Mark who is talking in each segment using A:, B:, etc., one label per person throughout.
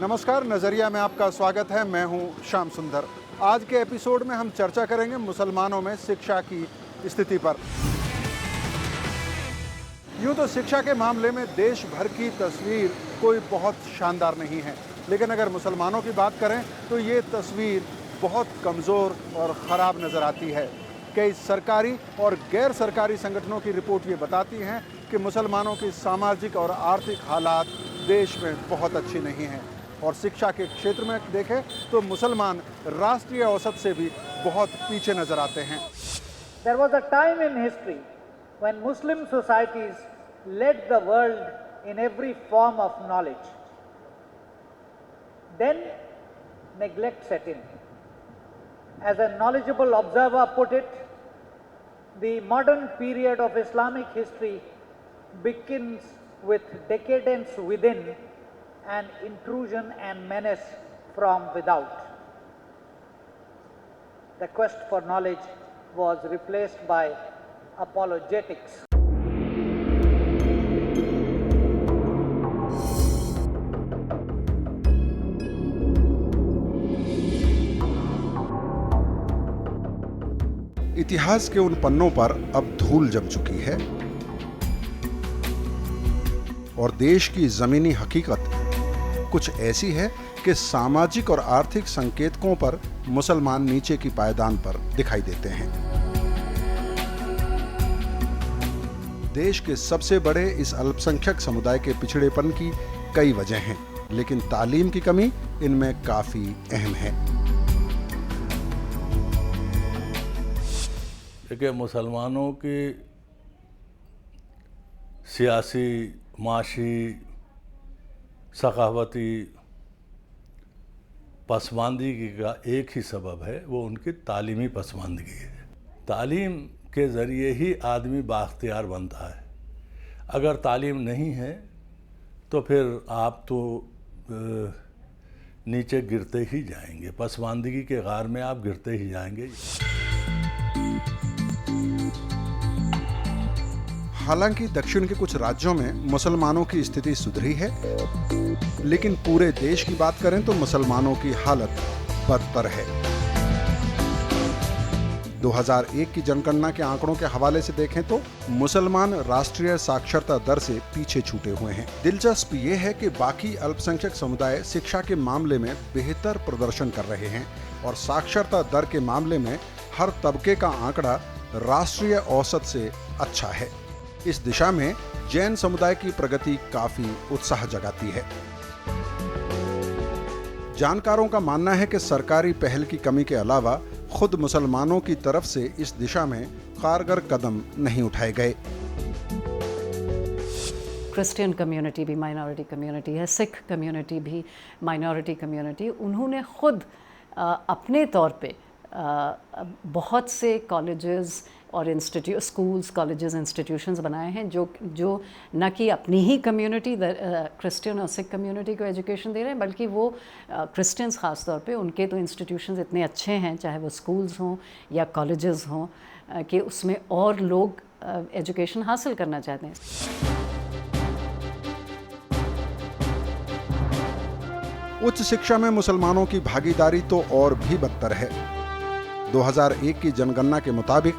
A: नमस्कार, नज़रिया में आपका स्वागत है। मैं हूं श्याम सुंदर। आज के एपिसोड में हम चर्चा करेंगे मुसलमानों में शिक्षा की स्थिति पर। यूं तो शिक्षा के मामले में देश भर की तस्वीर कोई बहुत शानदार नहीं है, लेकिन अगर मुसलमानों की बात करें तो ये तस्वीर बहुत कमज़ोर और ख़राब नज़र आती है। कई सरकारी और गैर सरकारी संगठनों की रिपोर्ट ये बताती हैं कि मुसलमानों की सामाजिक और आर्थिक हालात देश में बहुत अच्छी नहीं हैं, और शिक्षा के क्षेत्र में देखें तो मुसलमान राष्ट्रीय औसत से भी बहुत पीछे नजर आते हैं।
B: There was a time in history when Muslim societies led the world in every form of knowledge. Then neglect set in. As a knowledgeable observer put it, the modern period of Islamic history begins with decadence within and intrusion and menace from without. The quest for knowledge was replaced by apologetics.
A: इतिहास के उन पन्नों पर अब धूल जम चुकी है और देश की जमीनी हकीकत कुछ ऐसी है कि सामाजिक और आर्थिक संकेतकों पर मुसलमान नीचे की पायदान पर दिखाई देते हैं। देश के सबसे बड़े इस अल्पसंख्यक समुदाय के पिछड़ेपन की कई वजह हैं, लेकिन तालीम की कमी इनमें काफी अहम है।
C: देखिए, मुसलमानों की सियासी, माशी, सखावती पसमानदगी का एक ही सबब है, वो उनकी तालीमी पसमानदगी है। तालीम के ज़रिए ही आदमी बाख्तियार बनता है। अगर तालीम नहीं है तो फिर आप तो नीचे गिरते ही जाएंगे, पसमानदगी के गार में आप गिरते ही जाएंगे।
A: हालांकि दक्षिण के कुछ राज्यों में मुसलमानों की स्थिति सुधरी है, लेकिन पूरे देश की बात करें तो मुसलमानों की हालत बदतर है। 2001 की जनगणना के आंकड़ों के हवाले से देखें तो मुसलमान राष्ट्रीय साक्षरता दर से पीछे छूटे हुए हैं। दिलचस्प ये है कि बाकी अल्पसंख्यक समुदाय शिक्षा के मामले में बेहतर प्रदर्शन कर रहे हैं और साक्षरता दर के मामले में हर तबके का आंकड़ा राष्ट्रीय औसत से अच्छा है। इस दिशा में जैन समुदाय की प्रगति काफी उत्साह जगाती है। जानकारों का मानना है कि सरकारी पहल की कमी के अलावा खुद मुसलमानों की तरफ से इस दिशा में कारगर कदम नहीं उठाए गए।
D: क्रिश्चियन कम्युनिटी भी माइनॉरिटी कम्युनिटी है, सिख कम्युनिटी भी माइनॉरिटी कम्युनिटी। उन्होंने खुद अपने तौर पे बहुत से कॉलेजेस और स्कूल्स, कॉलेजेस, इंस्टीट्यूशंस बनाए हैं जो न कि अपनी ही कम्युनिटी क्रिश्चियन और सिख कम्युनिटी को एजुकेशन दे रहे हैं, बल्कि वो क्रिश्चियंस ख़ास तौर पे उनके तो इंस्टीट्यूशंस इतने अच्छे हैं, चाहे वो स्कूल्स हों या कॉलेजेस हों, कि उसमें और लोग एजुकेशन हासिल करना चाहते हैं।
A: उच्च शिक्षा में मुसलमानों की भागीदारी तो और भी बदतर है। 2001 की जनगणना के मुताबिक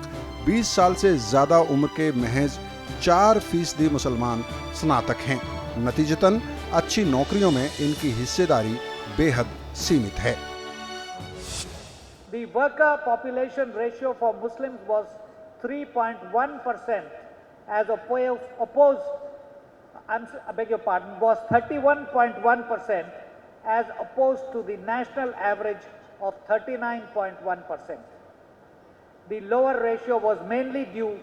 A: 20 साल से ज्यादा उम्र के महज 4% मुसलमान स्नातक हैं। नतीजतन अच्छी नौकरियों में इनकी हिस्सेदारी बेहद सीमित है।
B: The worker population ratio for Muslims was 3.1% as was 31.1% as opposed to the national average of 39.1%. The lower ratio was mainly due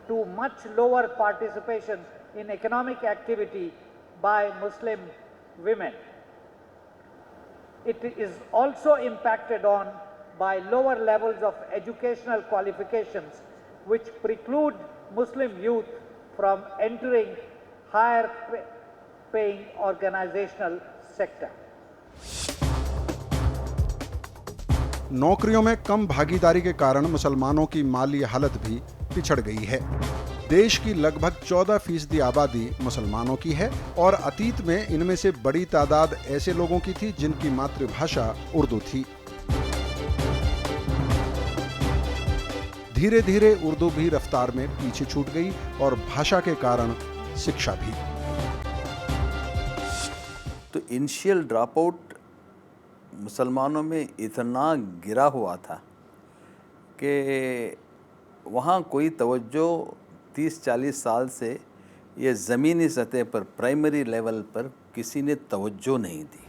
B: to much lower participation in economic activity by Muslim women. It is also impacted on by lower levels of educational qualifications which preclude Muslim youth from entering higher paying organizational sector.
A: नौकरियों में कम भागीदारी के कारण मुसलमानों की माली हालत भी पिछड़ गई है। देश की लगभग 14% आबादी मुसलमानों की है और अतीत में इनमें से बड़ी तादाद ऐसे लोगों की थी जिनकी मातृभाषा उर्दू थी। धीरे धीरे उर्दू भी रफ्तार में पीछे छूट गई और भाषा के कारण शिक्षा भी।
E: तो इनिशियल ड्रॉप आउट मुसलमानों में इतना गिरा हुआ था कि वहाँ कोई तवज्जो 30-40 साल से ये ज़मीनी सतह पर प्राइमरी लेवल पर किसी ने तवज्जो नहीं दी।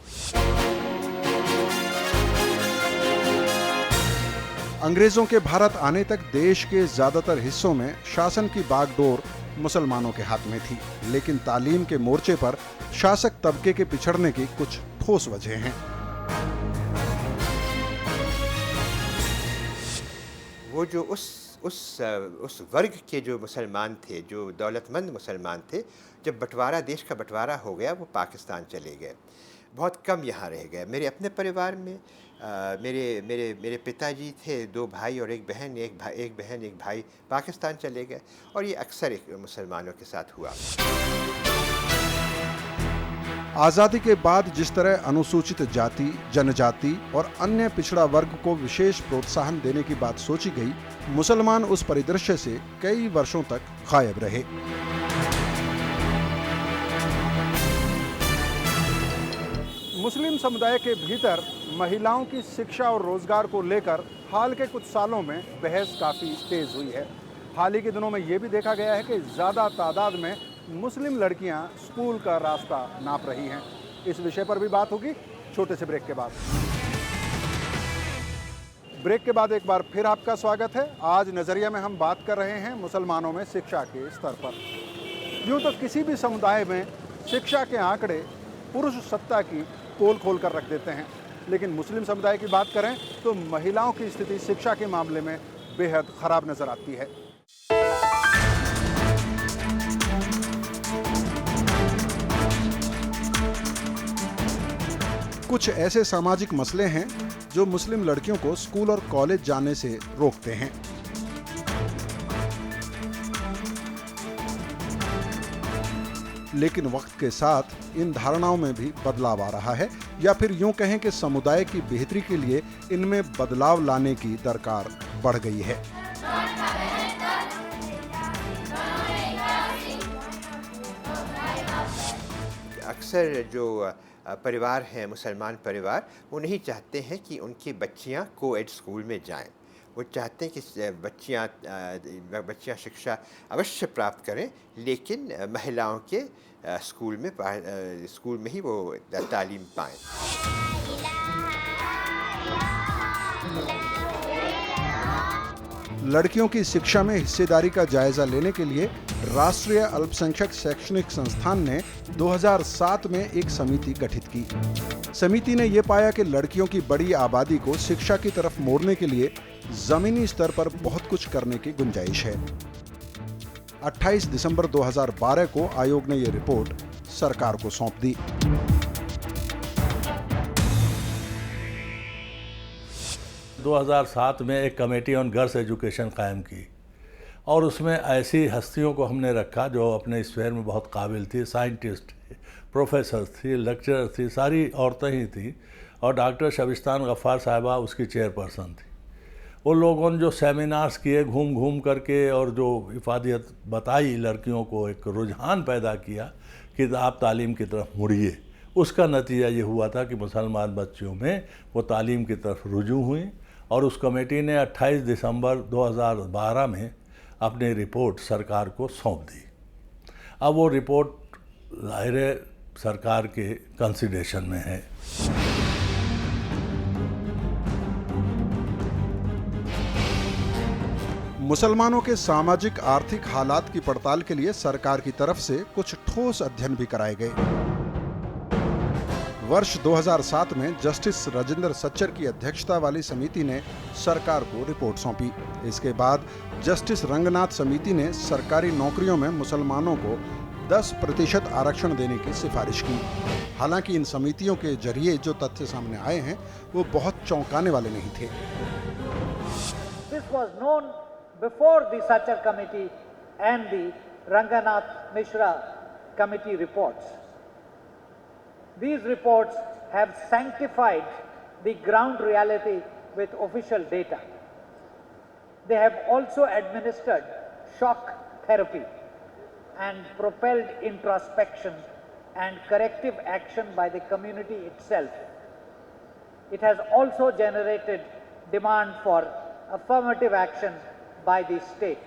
A: अंग्रेजों के भारत आने तक देश के ज्यादातर हिस्सों में शासन की बागडोर मुसलमानों के हाथ में थी, लेकिन तालीम के मोर्चे पर शासक तबके के पिछड़ने की कुछ ठोस वजह हैं।
F: वो जो उस वर्ग के जो मुसलमान थे, जो दौलतमंद मुसलमान थे, जब बंटवारा, देश का बंटवारा हो गया, वो पाकिस्तान चले गए। बहुत कम यहाँ रह गए। मेरे अपने परिवार में मेरे पिताजी थे, 2 भाई और 1 बहन, एक भाई पाकिस्तान चले गए, और ये अक्सर एक मुसलमानों के साथ हुआ।
A: आज़ादी के बाद जिस तरह अनुसूचित जाति, जनजाति और अन्य पिछड़ा वर्ग को विशेष प्रोत्साहन देने की बात सोची गई, मुसलमान उस परिदृश्य से कई वर्षों तक गायब रहे। मुस्लिम समुदाय के भीतर महिलाओं की शिक्षा और रोजगार को लेकर हाल के कुछ सालों में बहस काफ़ी तेज हुई है। हाल ही के दिनों में ये भी देखा गया है कि ज़्यादा तादाद में मुस्लिम लड़कियां स्कूल का रास्ता नाप रही हैं। इस विषय पर भी बात होगी छोटे से ब्रेक के बाद। ब्रेक के बाद एक बार फिर आपका स्वागत है। आज नज़रिया में हम बात कर रहे हैं मुसलमानों में शिक्षा के स्तर पर। यूँ तो किसी भी समुदाय में शिक्षा के आंकड़े पुरुष सत्ता की पोल खोल कर रख देते हैं, लेकिन मुस्लिम समुदाय की बात करें तो महिलाओं की स्थिति शिक्षा के मामले में बेहद खराब नजर आती है। कुछ ऐसे सामाजिक मसले हैं जो मुस्लिम लड़कियों को स्कूल और कॉलेज जाने से रोकते हैं। लेकिन वक्त के साथ इन धारणाओं में भी बदलाव आ रहा है, या फिर यूं कहें कि समुदाय की बेहतरी के लिए इनमें बदलाव लाने की दरकार बढ़ गई है।
F: अक्सर जो परिवार हैं, मुसलमान परिवार, वो नहीं चाहते हैं कि उनकी बच्चियां कोएड स्कूल में जाएं। वो चाहते हैं कि बच्चियां शिक्षा अवश्य प्राप्त करें, लेकिन महिलाओं के स्कूल में ही वो तालीम पाएं।
A: लड़कियों की शिक्षा में हिस्सेदारी का जायजा लेने के लिए राष्ट्रीय अल्पसंख्यक शैक्षणिक संस्थान ने 2007 में एक समिति गठित की। समिति ने यह पाया कि लड़कियों की बड़ी आबादी को शिक्षा की तरफ मोड़ने के लिए जमीनी स्तर पर बहुत कुछ करने की गुंजाइश है। 28 दिसंबर 2012 को आयोग ने यह रिपोर्ट सरकार को सौंप दी।
C: दो 2007 में एक कमेटी ऑन गर्ल्स एजुकेशन कायम की और उसमें ऐसी हस्तियों को हमने रखा जो अपने स्फीयर में बहुत काबिल थी। साइंटिस्ट थी, प्रोफेसर थी, लेक्चरर थी, सारी औरतें ही थी, और डॉक्टर शबिस्तान गफ़ार साहिबा उसकी चेयरपर्सन थी। उन लोगों ने जो सेमिनार्स किए घूम घूम करके और जो इफादियत बताई, लड़कियों को एक रुझान पैदा किया कि आप तालीम की तरफ मुड़िए, उसका नतीजा ये हुआ था कि मुसलमान बच्चियों में वो तालीम की तरफ रुजू हुई। और उस कमेटी ने 28 दिसंबर 2012 में अपनी रिपोर्ट सरकार को सौंप दी। अब वो रिपोर्ट ज़ाहिर सरकार के कंसिडरेशन में है।
A: मुसलमानों के सामाजिक आर्थिक हालात की पड़ताल के लिए सरकार की तरफ से कुछ ठोस अध्ययन भी कराए गए। वर्ष 2007 में जस्टिस राजेंद्र सच्चर की अध्यक्षता वाली समिति ने सरकार को रिपोर्ट सौंपी। इसके बाद जस्टिस रंगनाथ समिति ने सरकारी नौकरियों में मुसलमानों को 10% आरक्षण देने की सिफारिश की। हालांकि इन समितियों के जरिए जो तथ्य सामने आए हैं वो बहुत चौंकाने वाले नहीं थे।
B: This was known before the Sachar committee and the Ranganath Mishra committee reports. These reports have sanctified the ground reality with official data. They have also administered shock therapy and propelled introspection and corrective action by the community itself. It has also generated demand for affirmative action by the state.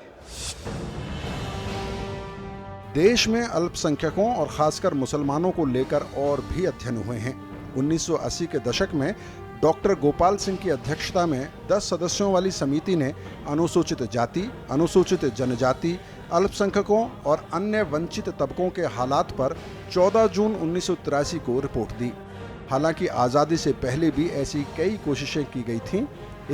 A: देश में अल्पसंख्यकों और खासकर मुसलमानों को लेकर और भी अध्ययन हुए हैं। 1980 के दशक में डॉक्टर गोपाल सिंह की अध्यक्षता में 10 सदस्यों वाली समिति ने अनुसूचित जाति, अनुसूचित जनजाति, अल्पसंख्यकों और अन्य वंचित तबकों के हालात पर 14 जून 1983 को रिपोर्ट दी। हालांकि आज़ादी से पहले भी ऐसी कई कोशिशें की गई थीं।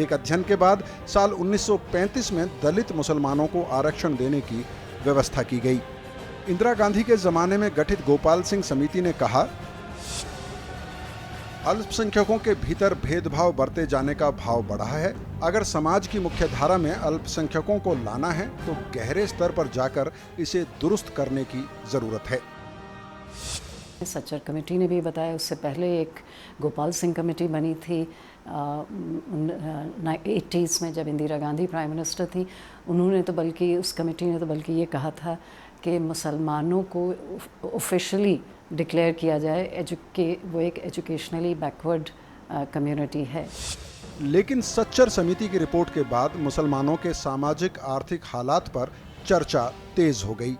A: एक अध्ययन के बाद साल 1935 में दलित मुसलमानों को आरक्षण देने की व्यवस्था की गई। इंदिरा गांधी के ज़माने में गठित गोपाल सिंह समिति ने कहा, अल्पसंख्यकों के भीतर भेदभाव बढ़ते जाने का भाव बढ़ा है। अगर समाज की मुख्य धारा में अल्पसंख्यकों को लाना है तो गहरे स्तर पर जाकर इसे दुरुस्त करने की जरूरत है।
D: सच्चर कमेटी ने भी बताया, उससे पहले एक गोपाल सिंह कमेटी बनी थी 80s में, जब इंदिरा गांधी प्राइम मिनिस्टर थी। उन्होंने तो बल्कि उस कमेटी ने तो बल्कि ये कहा था कि मुसलमानों को ऑफिशियली डिक्लेयर किया जाए वो एक एजुकेशनली बैकवर्ड कम्युनिटी है।
A: लेकिन सच्चर समिति की रिपोर्ट के बाद मुसलमानों के सामाजिक आर्थिक हालात पर चर्चा तेज हो गई।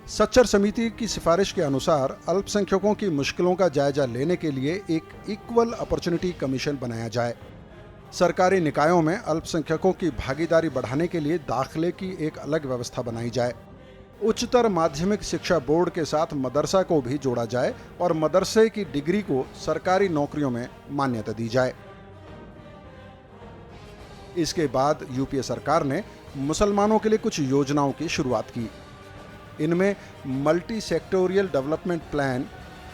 A: सच्चर समिति की सिफारिश के अनुसार अल्पसंख्यकों की मुश्किलों का जायजा लेने के लिए एक इक्वल अपॉर्चुनिटी कमीशन बनाया जाए। सरकारी निकायों में अल्पसंख्यकों की भागीदारी बढ़ाने के लिए दाखिले की एक अलग व्यवस्था बनाई जाए। उच्चतर माध्यमिक शिक्षा बोर्ड के साथ मदरसा को भी जोड़ा जाए और मदरसे की डिग्री को सरकारी नौकरियों में मान्यता दी जाए। इसके बाद यूपीए सरकार ने मुसलमानों के लिए कुछ योजनाओं की शुरुआत की। इनमें मल्टी सेक्टोरियल डेवलपमेंट प्लान,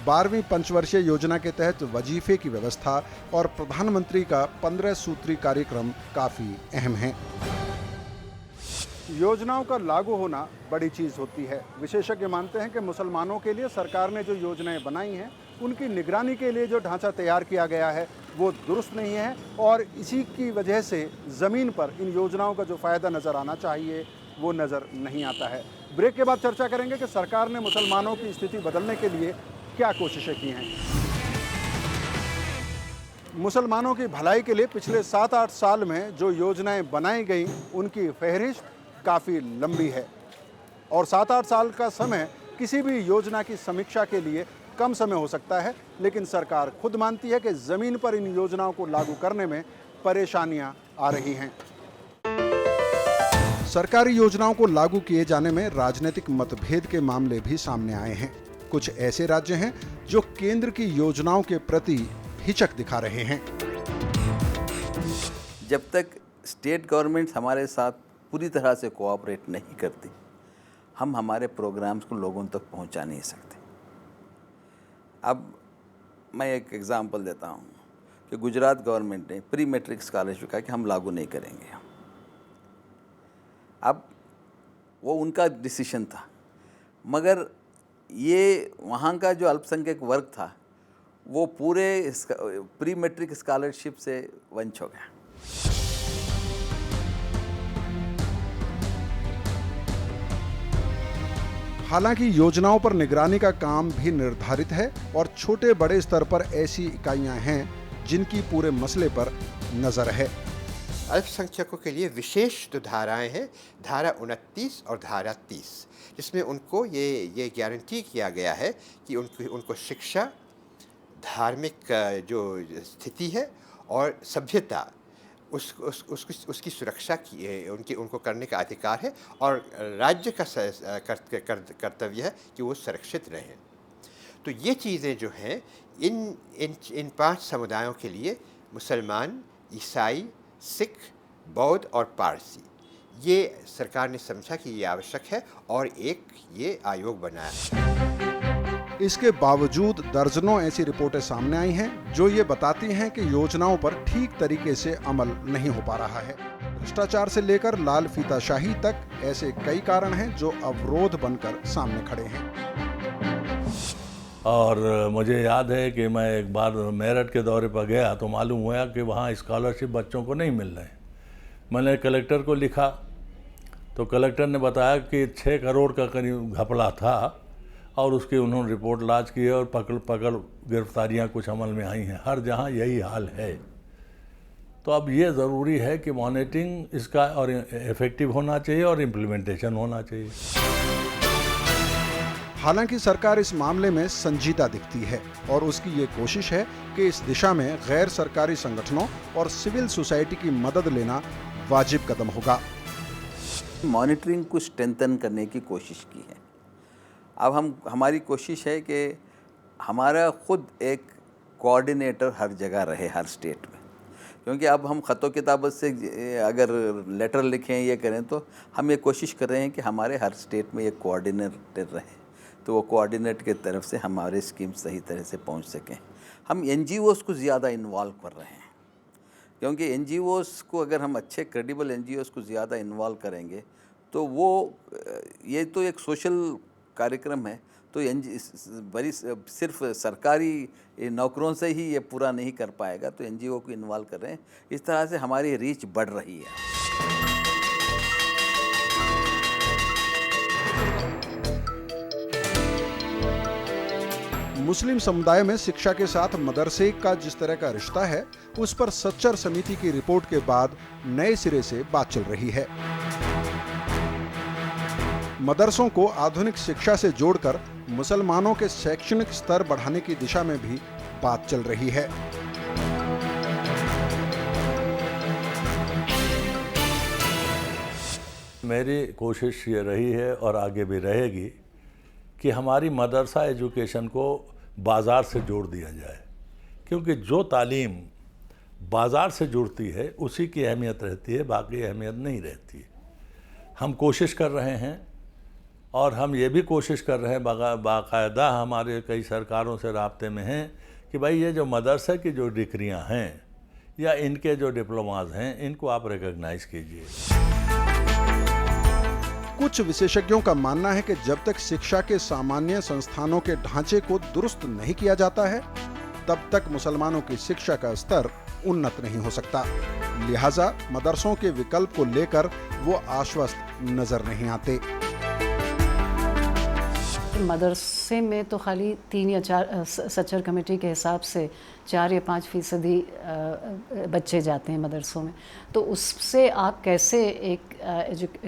A: 12वीं पंचवर्षीय योजना के तहत वजीफे की व्यवस्था और प्रधानमंत्री का 15 सूत्री कार्यक्रम काफी अहम है। योजनाओं का लागू होना बड़ी चीज़ होती है। विशेषज्ञ मानते हैं कि मुसलमानों के लिए सरकार ने जो योजनाएं बनाई हैं, उनकी निगरानी के लिए जो ढांचा तैयार किया गया है वो दुरुस्त नहीं है और इसी की वजह से ज़मीन पर इन योजनाओं का जो फ़ायदा नज़र आना चाहिए वो नज़र नहीं आता है। ब्रेक के बाद चर्चा करेंगे कि सरकार ने मुसलमानों की स्थिति बदलने के लिए क्या कोशिशें की हैं। मुसलमानों की भलाई के लिए पिछले 7-8 साल में जो योजनाएं बनाई गई उनकी फहरिस्त काफ़ी लंबी है और 7-8 साल का समय किसी भी योजना की समीक्षा के लिए कम समय हो सकता है, लेकिन सरकार खुद मानती है कि ज़मीन पर इन योजनाओं को लागू करने में परेशानियां आ रही हैं। सरकारी योजनाओं को लागू किए जाने में राजनीतिक मतभेद के मामले भी सामने आए हैं। कुछ ऐसे राज्य हैं जो केंद्र की योजनाओं के प्रति हिचक दिखा रहे हैं।
E: जब तक स्टेट गवर्नमेंट हमारे साथ पूरी तरह से कोऑपरेट नहीं करती, हम हमारे प्रोग्राम्स को लोगों तक पहुंचा नहीं सकते। अब मैं एक एग्जांपल देता हूं कि गुजरात गवर्नमेंट ने प्री मैट्रिक स्कॉलरशिप का कि हम लागू नहीं करेंगे। अब वो उनका डिसीजन था, मगर ये वहाँ का जो अल्पसंख्यक वर्ग था वो पूरे प्री मैट्रिक स्कॉलरशिप से वंचित हो गया।
A: हालांकि योजनाओं पर निगरानी का काम भी निर्धारित है और छोटे बड़े स्तर पर ऐसी इकाइयां हैं जिनकी पूरे मसले पर नजर है।
F: अल्पसंख्यकों के लिए विशेष जो धाराएं हैं, धारा 29 और धारा 30, जिसमें उनको ये गारंटी किया गया है कि उनको शिक्षा, धार्मिक जो स्थिति है और सभ्यता उसकी सुरक्षा की उनको करने का अधिकार है और राज्य का कर्तव्य है कि वो सुरक्षित रहें। तो ये चीज़ें जो हैं इन 5 समुदायों के लिए, मुसलमान, ईसाई, सिख, बौद्ध और पारसी, ये सरकार ने समझा कि ये आवश्यक है और एक ये आयोग बनाया।
A: इसके बावजूद दर्जनों ऐसी रिपोर्टें सामने आई हैं जो ये बताती हैं कि योजनाओं पर ठीक तरीके से अमल नहीं हो पा रहा है। भ्रष्टाचार से लेकर लाल फीताशाही तक ऐसे कई कारण हैं जो अवरोध बनकर सामने खड़े हैं।
C: और मुझे याद है कि मैं एक बार मेरठ के दौरे पर गया तो मालूम हुआ कि वहाँ स्कॉलरशिप बच्चों को नहीं मिल रहे हैं। मैंने कलेक्टर को लिखा तो कलेक्टर ने बताया कि 6 करोड़ का करीब घपला था और उसकी उन्होंने रिपोर्ट लॉन्च की है और पकड़ गिरफ्तारियां कुछ अमल में आई हैं। हर जहां यही हाल है। तो अब ये ज़रूरी है कि मॉनिटरिंग इसका और इफ़ेक्टिव होना चाहिए और इम्प्लीमेंटेशन होना चाहिए।
A: हालांकि सरकार इस मामले में संजीदा दिखती है और उसकी ये कोशिश है कि इस दिशा में गैर सरकारी संगठनों और सिविल सोसाइटी की मदद लेना वाजिब कदम होगा।
E: मॉनिटरिंग को स्ट्रेंथन करने की कोशिश की है। अब हमारी कोशिश है कि हमारा खुद एक कोऑर्डिनेटर हर जगह रहे, हर स्टेट में, क्योंकि अब हम ख़तो किताबत से अगर लेटर लिखें ये करें तो हम ये कोशिश कर रहे हैं कि हमारे हर स्टेट में एक कोऑर्डिनेटर रहे, तो वो कोऑर्डिनेट की तरफ से हमारे स्कीम सही तरह से पहुंच सकें। हम NGOs को ज़्यादा इन्वॉल्व कर रहे हैं, क्योंकि NGOs को अगर हम अच्छे क्रेडिबल NGOs को ज़्यादा इन्वॉल्व करेंगे तो वो ये तो एक सोशल कार्यक्रम है, तो बड़ी सिर्फ सरकारी नौकरों से ही ये पूरा नहीं कर पाएगा, तो NGO को इन्वॉल्व कर रहे हैं। इस तरह से हमारी रीच बढ़ रही है।
A: मुस्लिम समुदाय में शिक्षा के साथ मदरसे का जिस तरह का रिश्ता है, उस पर सच्चर समिति की रिपोर्ट के बाद नए सिरे से बात चल रही है। मदरसों को आधुनिक शिक्षा से जोड़कर मुसलमानों के शैक्षणिक स्तर बढ़ाने की दिशा में भी बात चल रही है।
C: मेरी कोशिश ये रही है और आगे भी रहेगी कि हमारी मदरसा एजुकेशन को बाज़ार से जोड़ दिया जाए, क्योंकि जो तालीम बाज़ार से जुड़ती है उसी की अहमियत रहती है, बाकी अहमियत नहीं रहती। हम कोशिश कर रहे हैं और हम ये भी कोशिश कर रहे हैं, बाकायदा हमारे कई सरकारों से राब्ते में हैं कि भाई ये जो मदरसे की जो डिग्रियां हैं या इनके जो डिप्लोमाज हैं, इनको आप रिकॉग्नाइज कीजिए।
A: कुछ विशेषज्ञों का मानना है कि जब तक शिक्षा के सामान्य संस्थानों के ढांचे को दुरुस्त नहीं किया जाता है, तब तक मुसलमानों की शिक्षा का स्तर उन्नत नहीं हो सकता। लिहाजा मदरसों के विकल्प को लेकर वो आश्वस्त नजर नहीं आते।
D: मदरसे में तो खाली 3 या 4 सच्चर कमेटी के हिसाब से 4 या 5% बच्चे जाते हैं मदरसों में, तो उससे आप कैसे एक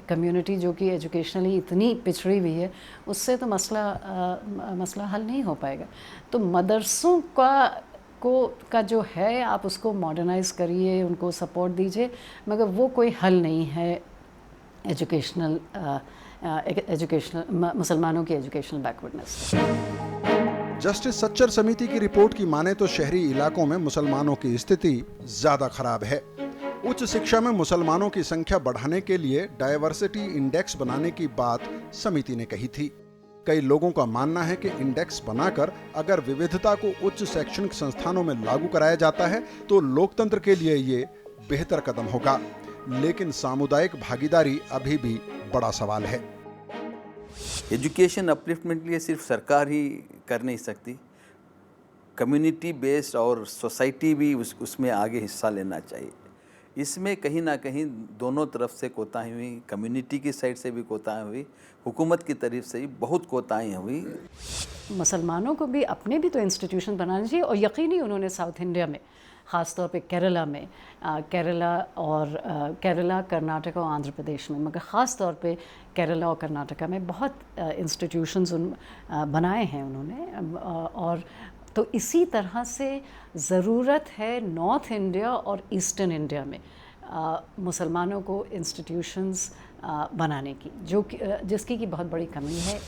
D: कम्युनिटी जो कि एजुकेशनली इतनी पिछड़ी हुई है, उससे तो मसला हल नहीं हो पाएगा। तो मदरसों का जो है, आप उसको मॉडर्नाइज़ करिए, उनको सपोर्ट दीजिए, मगर वो कोई हल नहीं है एजुकेशनल मुसलमानों की एजुकेशनल बैकवर्डनेस।
A: जस्टिस सच्चर समिति की रिपोर्ट की माने तो शहरी इलाकों में मुसलमानों की स्थिति ज्यादा खराब है। उच्च शिक्षा में मुसलमानों की संख्या बढ़ाने के लिए डायवर्सिटी इंडेक्स बनाने की बात समिति ने कही थी। कई लोगों का मानना है कि इंडेक्स बनाकर अगर विविधता को उच्च शैक्षणिक संस्थानों में लागू कराया जाता है तो लोकतंत्र के लिए ये बेहतर कदम होगा, लेकिन सामुदायिक भागीदारी अभी भी बड़ा सवाल है।
E: एजुकेशन अपलिफ्टमेंट के लिए सिर्फ सरकार ही कर नहीं सकती, कम्युनिटी बेस्ड और सोसाइटी भी उसमें आगे हिस्सा लेना चाहिए। इसमें कहीं ना कहीं दोनों तरफ से कोताही हुई, कम्युनिटी की साइड से भी कोताही हुई, हुकूमत की तरफ से भी बहुत कोताही हुई।
D: मुसलमानों को भी अपने भी तो इंस्टीट्यूशन बनाने चाहिए, और यकीनी उन्होंने साउथ इंडिया में, ख़ास तौर पे केरला में, केरला, कर्नाटक और आंध्र प्रदेश में, मगर ख़ास तौर पे केरला और कर्नाटका में बहुत इंस्टीट्यूशंस बनाए हैं उन्होंने। और तो इसी तरह से ज़रूरत है नॉर्थ इंडिया और ईस्टर्न इंडिया में मुसलमानों को इंस्टीट्यूशंस बनाने की, जिसकी की बहुत बड़ी कमी है।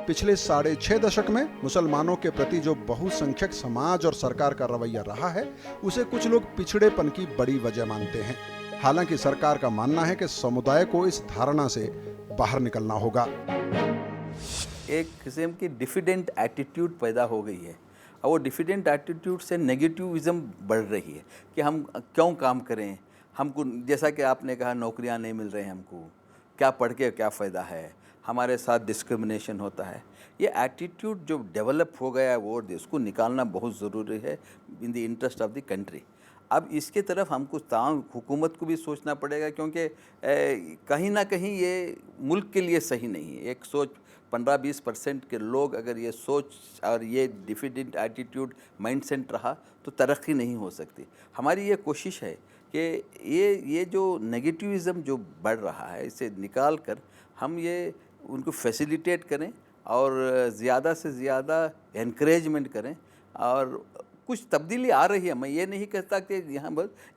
A: पिछले 6.5 दशक में मुसलमानों के प्रति जो बहुसंख्यक समाज और सरकार का रवैया रहा है, उसे कुछ लोग पिछड़ेपन की बड़ी वजह मानते हैं। हालांकि सरकार का मानना है कि समुदाय को इस धारणा से बाहर निकलना होगा।
E: एक किस्म की डिफिडेंट एटीट्यूड पैदा हो गई है, और वो डिफिडेंट एटीट्यूड से नेगेटिविज्म बढ़ रही है कि हम क्यों काम करें, हमको जैसा कि आपने कहा नौकरियां नहीं मिल रही हैं हमको, क्या पढ़ के क्या फ़ायदा है, हमारे साथ डिस्क्रिमिनेशन होता है। ये एटीट्यूड जो डेवलप हो गया है वो उसको निकालना बहुत ज़रूरी है in the interest of the country. अब इसके तरफ हमको तमाम हुकूमत को भी सोचना पड़ेगा, क्योंकि कहीं ना कहीं ये मुल्क के लिए सही नहीं है। एक सोच 15-20% के लोग अगर ये सोच और ये डिफिडेंट एटीट्यूड माइंडसेट रहा तो तरक्की नहीं हो सकती। हमारी ये कोशिश है कि ये जो नेगेटिविज़म जो बढ़ रहा है इसे निकाल कर हम ये उनको फैसिलिटेट करें और ज़्यादा से ज़्यादा एनकरेजमेंट करें। और कुछ तब्दीली आ रही है, मैं ये नहीं कहता कि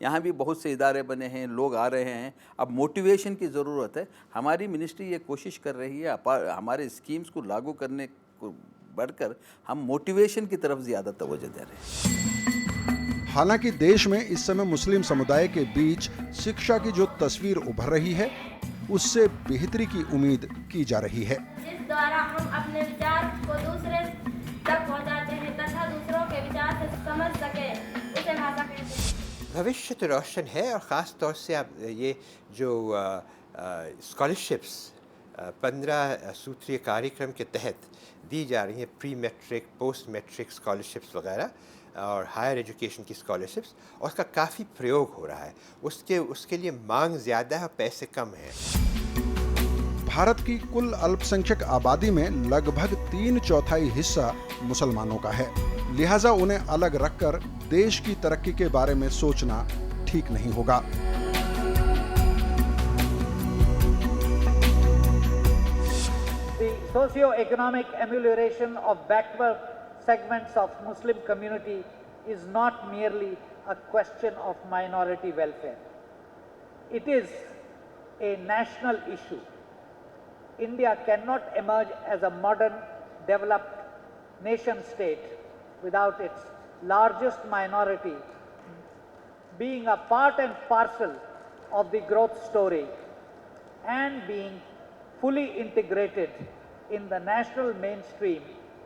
E: यहाँ भी बहुत से इदारे बने हैं, लोग आ रहे हैं। अब मोटिवेशन की ज़रूरत है। हमारी मिनिस्ट्री ये कोशिश कर रही है हमारे स्कीम्स को लागू करने को बढ़कर हम मोटिवेशन की तरफ ज़्यादा तवज्जो दे रहे हैं।
A: हालांकि देश में इस समय मुस्लिम समुदाय के बीच शिक्षा की जो तस्वीर उभर रही है उससे बेहतरी की उम्मीद की जा रही है,
G: जिस द्वारा हम अपने विचार को दूसरे तक पहुंचाते हैं तथा दूसरों के विचार से समझ सके, उसे भाषा कहते हैं।
F: भविष्य तो रोशन है और ख़ास तौर से अब ये जो स्कॉलरशिप्स 15 सूत्रीय कार्यक्रम के तहत दी जा रही हैं, pre matric, post matric scholarships वगैरह और हायर एजुकेशन की स्कॉलरशिप्स, और उसका काफ़ी प्रयोग हो रहा है। उसके लिए मांग ज़्यादा है और पैसे कम हैं।
A: भारत की कुल अल्पसंख्यक आबादी में लगभग 3/4 हिस्सा मुसलमानों का है, लिहाजा उन्हें अलग रखकर देश की तरक्की के बारे में सोचना ठीक नहीं होगा।
B: The socio-economic amelioration of backward segments of Muslim community is not merely a question of minority welfare. It is a national issue. India cannot emerge as a modern, developed nation state without its largest minority being a part and parcel of the growth story and being fully integrated in the national mainstream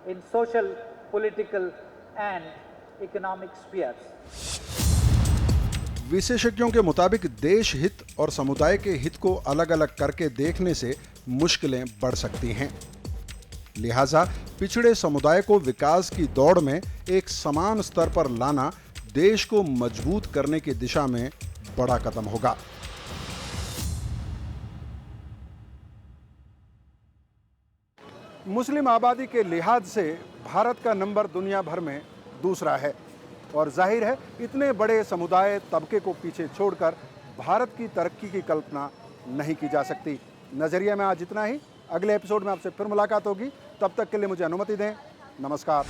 B: in social, political and economic spheres.
A: विशेषज्ञों के मुताबिक देश हित और समुदाय के हित को अलग अलग करके देखने से मुश्किलें बढ़ सकती हैं। लिहाजा पिछड़े समुदाय को विकास की दौड़ में एक समान स्तर पर लाना देश को मजबूत करने की दिशा में बड़ा कदम होगा। मुस्लिम आबादी के लिहाज से भारत का नंबर दुनिया भर में दूसरा है और जाहिर है इतने बड़े समुदाय तबके को पीछे छोड़कर भारत की तरक्की की कल्पना नहीं की जा सकती। नज़रिया में आज इतना ही। अगले एपिसोड में आपसे फिर मुलाकात होगी। तब तक के लिए मुझे अनुमति दें। नमस्कार।